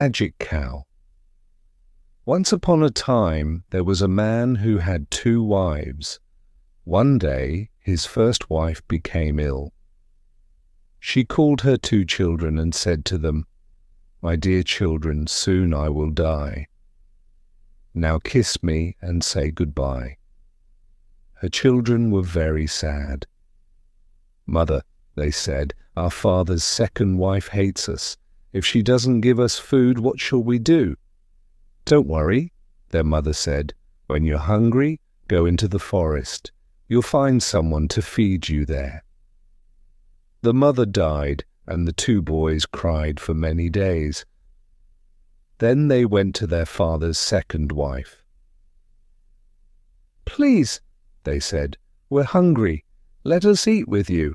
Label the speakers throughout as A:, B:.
A: Magic Cow. Once upon a time, there was a man who had 2 wives. One day, his first wife became ill. She called her 2 children and said to them, "My dear children, soon I will die. Now kiss me and say goodbye." Her children were very sad. "Mother," they said, "our father's second wife hates us. If she doesn't give us food, what shall we do?" "Don't worry," their mother said. "When you're hungry, go into the forest. You'll find someone to feed you there." The mother died, and the 2 boys cried for many days. Then they went to their father's second wife. "Please," they said, "we're hungry. Let us eat with you."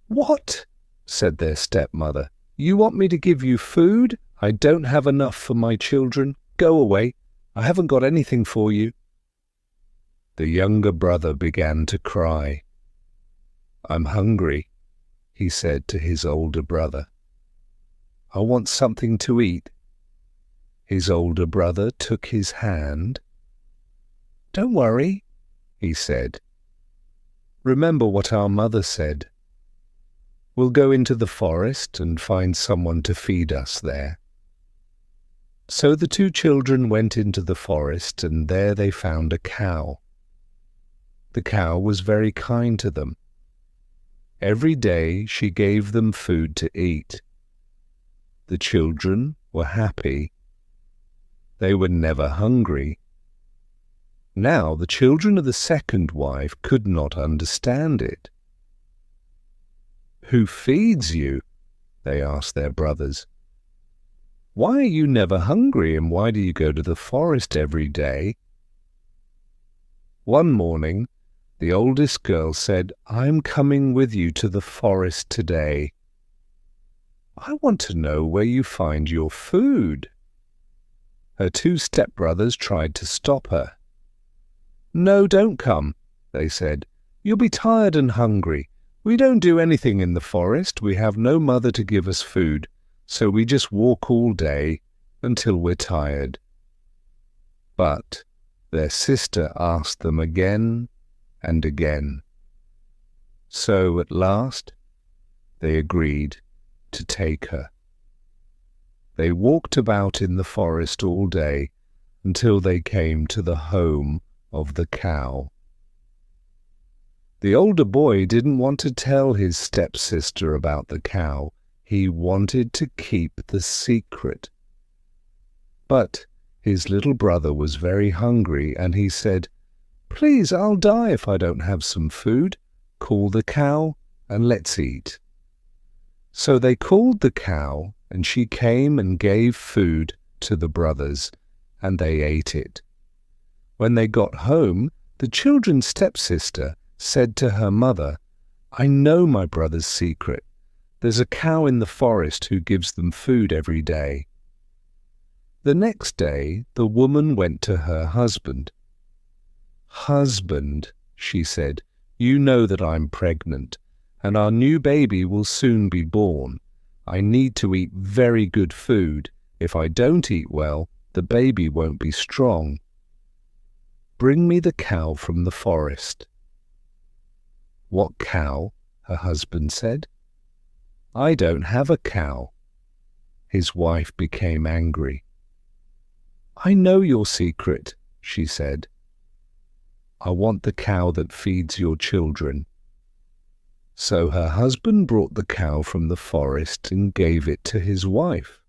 A: "What?" said their stepmother. "You want me to give you food? I don't have enough for my children. Go away. I haven't got anything for you." The younger brother began to cry. "I'm hungry," he said to his older brother. "I want something to eat." His older brother took his hand. "Don't worry," he said. "Remember what our mother said. We'll go into the forest and find someone to feed us there." So the 2 children went into the forest, and there they found a cow. The cow was very kind to them. Every day she gave them food to eat. The children were happy. They were never hungry. Now the children of the second wife could not understand it. "Who feeds you?" they asked their brothers. "Why are you never hungry, and why do you go to the forest every day?" One morning, the oldest girl said, "I'm coming with you to the forest today. I want to know where you find your food." Her 2 stepbrothers tried to stop her. "No, don't come," they said. "You'll be tired and hungry. We don't do anything in the forest. We have no mother to give us food, so we just walk all day until we're tired." But their sister asked them again and again. So at last they agreed to take her. They walked about in the forest all day until they came to the home of the cow. The older boy didn't want to tell his stepsister about the cow. He wanted to keep the secret. But his little brother was very hungry, and he said, "Please, I'll die if I don't have some food. Call the cow and let's eat." So they called the cow, and she came and gave food to the brothers, and they ate it. When they got home, the children's stepsister said to her mother, "I know my brother's secret. There's a cow in the forest who gives them food every day." The next day, the woman went to her husband. "Husband," she said, "you know that I'm pregnant, and our new baby will soon be born. I need to eat very good food. If I don't eat well, the baby won't be strong. Bring me the cow from the forest." "What cow?" her husband said. "I don't have a cow." His wife became angry. "I know your secret," she said. "I want the cow that feeds your children." So her husband brought the cow from the forest and gave it to his wife.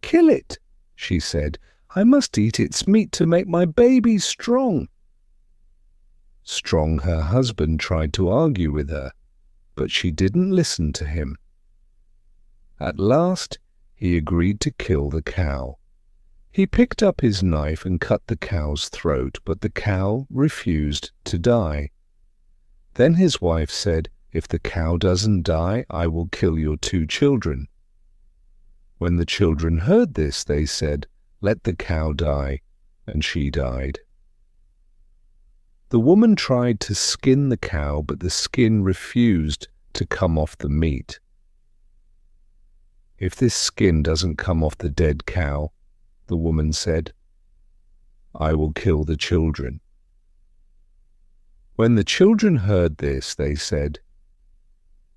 A: "Kill it," she said. "I must eat its meat to make my baby strong." Strong her husband tried to argue with her, but she didn't listen to him. At last he agreed to kill the cow. He picked up his knife and cut the cow's throat, but the cow refused to die. Then his wife said, "If the cow doesn't die, I will kill your 2 children." When the children heard this, they said, "Let the cow die," and she died. The woman tried to skin the cow, but the skin refused to come off the meat. "If this skin doesn't come off the dead cow," the woman said, "I will kill the children." When the children heard this, they said,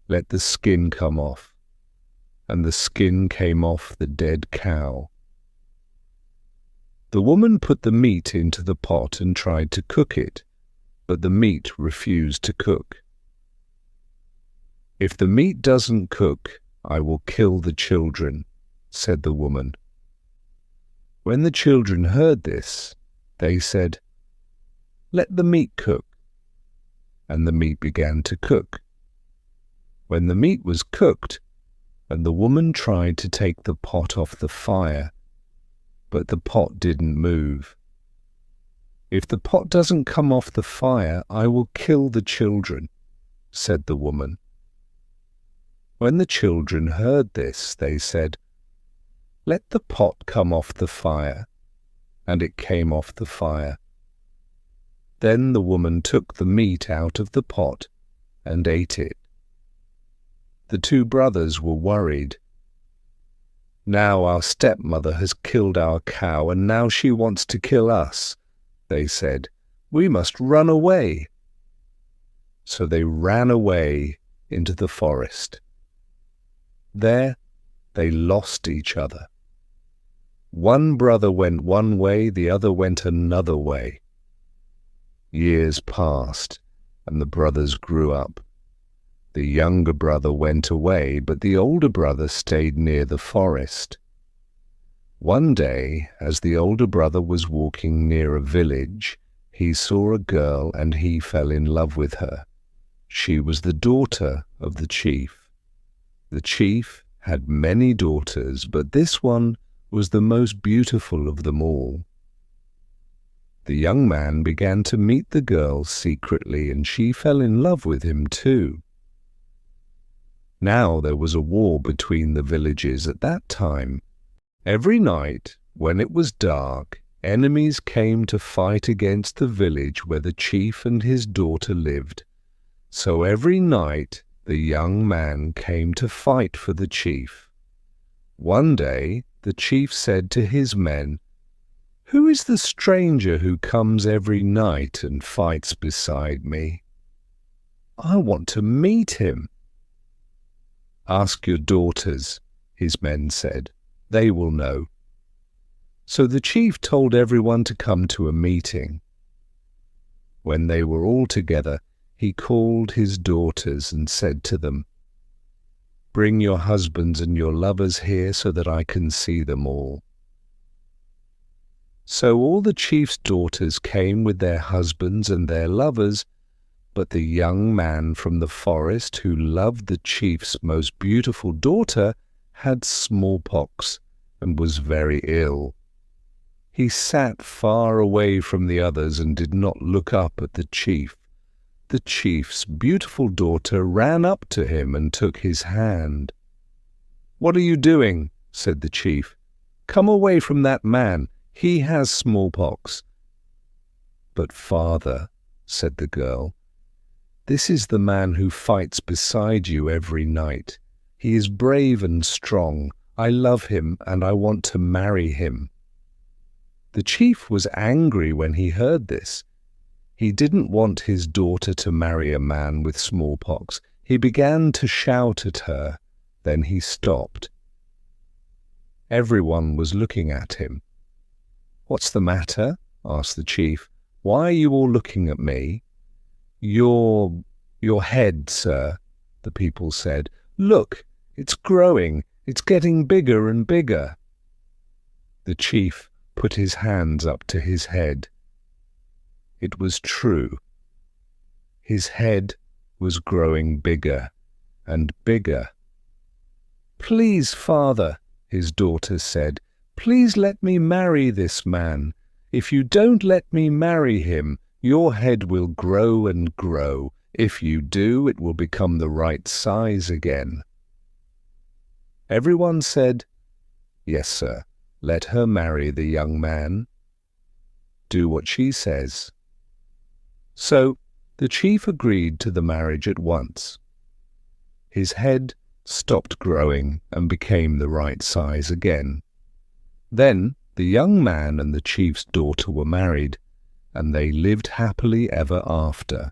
A: "Let the skin come off." And the skin came off the dead cow. The woman put the meat into the pot and tried to cook it, but the meat refused to cook. "If the meat doesn't cook, I will kill the children," said the woman. When the children heard this, they said, "Let the meat cook." And the meat began to cook. When the meat was cooked, and the woman tried to take the pot off the fire, but the pot didn't move. "If the pot doesn't come off the fire, I will kill the children," said the woman. When the children heard this, they said, "Let the pot come off the fire." And it came off the fire. Then the woman took the meat out of the pot and ate it. The two brothers were worried. "Now our stepmother has killed our cow, and now she wants to kill us," they said. "We must run away." So they ran away into the forest. There they lost each other. One brother went one way, the other went another way. Years passed, and the brothers grew up. The younger brother went away, but the older brother stayed near the forest. One day, as the older brother was walking near a village, he saw a girl and he fell in love with her. She was the daughter of the chief. The chief had many daughters, but this one was the most beautiful of them all. The young man began to meet the girl secretly, and she fell in love with him too. Now there was a war between the villages at that time. Every night, when it was dark, enemies came to fight against the village where the chief and his daughter lived. So every night the young man came to fight for the chief. One day the chief said to his men, "Who is the stranger who comes every night and fights beside me? I want to meet him." "Ask your daughters," his men said. "They will know." So the chief told everyone to come to a meeting. When they were all together, he called his daughters and said to them, "Bring your husbands and your lovers here so that I can see them all." So all the chief's daughters came with their husbands and their lovers, but the young man from the forest who loved the chief's most beautiful daughter had smallpox and was very ill. He sat far away from the others and did not look up at the chief. The chief's beautiful daughter ran up to him and took his hand. "What are you doing?" said the chief. "Come away from that man. He has smallpox." "But father," said the girl, "this is the man who fights beside you every night. He is brave and strong. I love him and I want to marry him." The chief was angry when he heard this. He didn't want his daughter to marry a man with smallpox. He began to shout at her. Then he stopped. Everyone was looking at him. "What's the matter?" asked the chief. "Why are you all looking at me?" Your head, sir," the people said. "Look, it's growing. It's getting bigger and bigger." The chief put his hands up to his head. It was true. His head was growing bigger and bigger. "Please, father," his daughter said, "please let me marry this man. If you don't let me marry him, your head will grow and grow. If you do, it will become the right size again." Everyone said, "Yes, sir, let her marry the young man. Do what she says." So the chief agreed to the marriage at once. His head stopped growing and became the right size again. Then the young man and the chief's daughter were married, and they lived happily ever after.